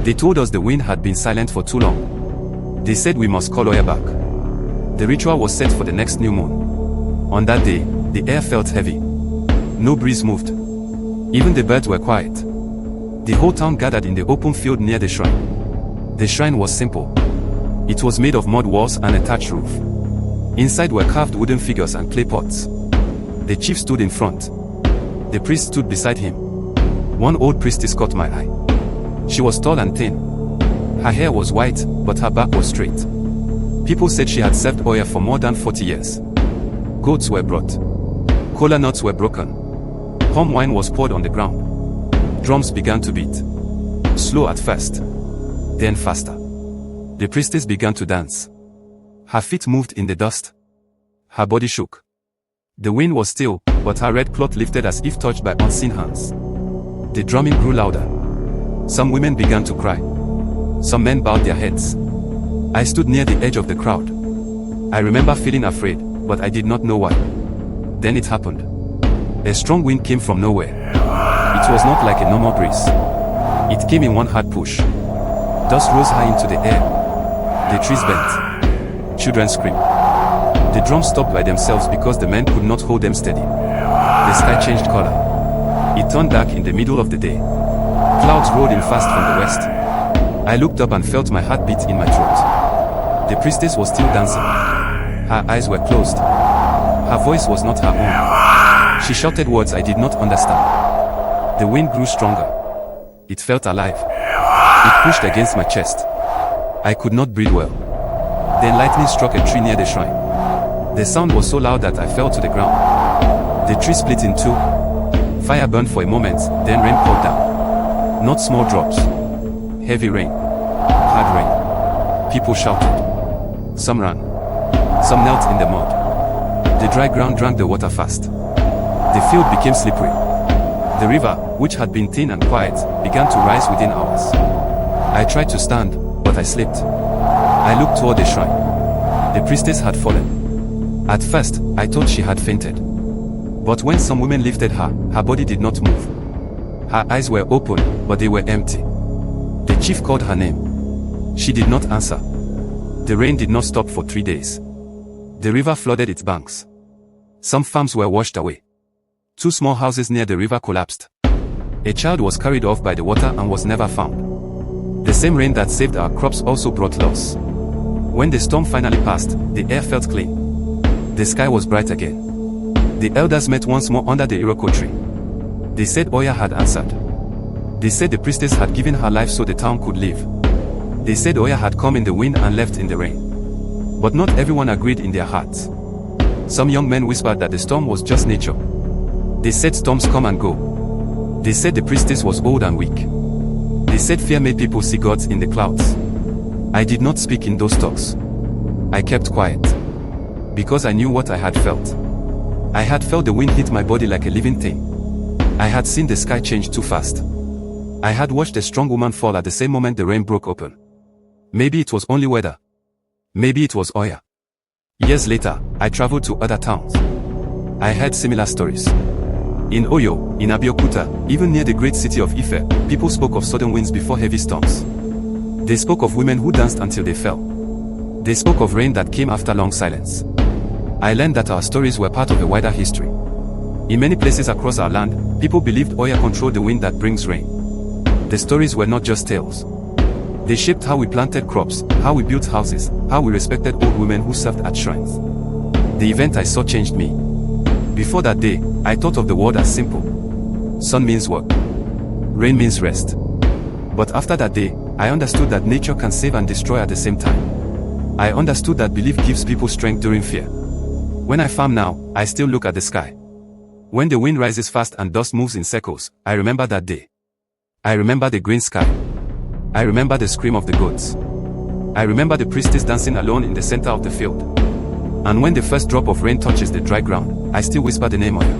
They told us the wind had been silent for too long. They said we must call Oya back. The ritual was set for the next new moon. On that day, the air felt heavy. No breeze moved. Even the birds were quiet. The whole town gathered in the open field near the shrine. The shrine was simple. It was made of mud walls and a thatched roof. Inside were carved wooden figures and clay pots. The chief stood in front. The priest stood beside him. One old priestess caught my eye. She was tall and thin. Her hair was white, but her back was straight. People said she had served Oya for more than 40 years. Goats were brought. Kola nuts were broken. Palm wine was poured on the ground. Drums began to beat. Slow at first, then faster. The priestess began to dance. Her feet moved in the dust. Her body shook. The wind was still, but her red cloth lifted as if touched by unseen hands. The drumming grew louder. Some women began to cry. Some men bowed their heads. I stood near the edge of the crowd. I remember feeling afraid, but I did not know why. Then it happened. A strong wind came from nowhere. It was not like a normal breeze. It came in one hard push. Dust rose high into the air. The trees bent. Children screamed. The drums stopped by themselves because the men could not hold them steady. The sky changed color. It turned dark in the middle of the day. Clouds rolled in fast from the west. I looked up and felt my heart beat in my throat. The priestess was still dancing. Her eyes were closed. Her voice was not her own. She shouted words I did not understand. The wind grew stronger. It felt alive. It pushed against my chest. I could not breathe well. Then lightning struck a tree near the shrine. The sound was so loud that I fell to the ground. The tree split in two. Fire burned for a moment, then rain poured down. Not small drops. Heavy rain. Hard rain. People shouted. Some ran. Some knelt in the mud. The dry ground drank the water fast. The field became slippery. The river, which had been thin and quiet, began to rise within hours. I tried to stand, but I slipped. I looked toward the shrine. The priestess had fallen. At first, I thought she had fainted. But when some women lifted her, her body did not move. Her eyes were open, but they were empty. The chief called her name. She did not answer. The rain did not stop for 3 days. The river flooded its banks. Some farms were washed away. 2 small houses near the river collapsed. A child was carried off by the water and was never found. The same rain that saved our crops also brought loss. When the storm finally passed, the air felt clean. The sky was bright again. The elders met once more under the Iroko tree. They said Oya had answered. They said the priestess had given her life so the town could live. They said Oya had come in the wind and left in the rain. But not everyone agreed in their hearts. Some young men whispered that the storm was just nature. They said storms come and go. They said the priestess was old and weak. They said fear made people see gods in the clouds. I did not speak in those talks. I kept quiet. Because I knew what I had felt. I had felt the wind hit my body like a living thing. I had seen the sky change too fast. I had watched a strong woman fall at the same moment the rain broke open. Maybe it was only weather. Maybe it was Oya. Years later, I traveled to other towns. I heard similar stories. In Oyo, in Abeokuta, even near the great city of Ife, people spoke of sudden winds before heavy storms. They spoke of women who danced until they fell. They spoke of rain that came after long silence. I learned that our stories were part of a wider history. In many places across our land, people believed Oya controlled the wind that brings rain. The stories were not just tales. They shaped how we planted crops, how we built houses, how we respected old women who served at shrines. The event I saw changed me. Before that day, I thought of the world as simple. Sun means work. Rain means rest. But after that day, I understood that nature can save and destroy at the same time. I understood that belief gives people strength during fear. When I farm now, I still look at the sky. When the wind rises fast and dust moves in circles, I remember that day. I remember the green sky. I remember the scream of the goats. I remember the priestess dancing alone in the center of the field. And when the first drop of rain touches the dry ground, I still whisper the name Oya.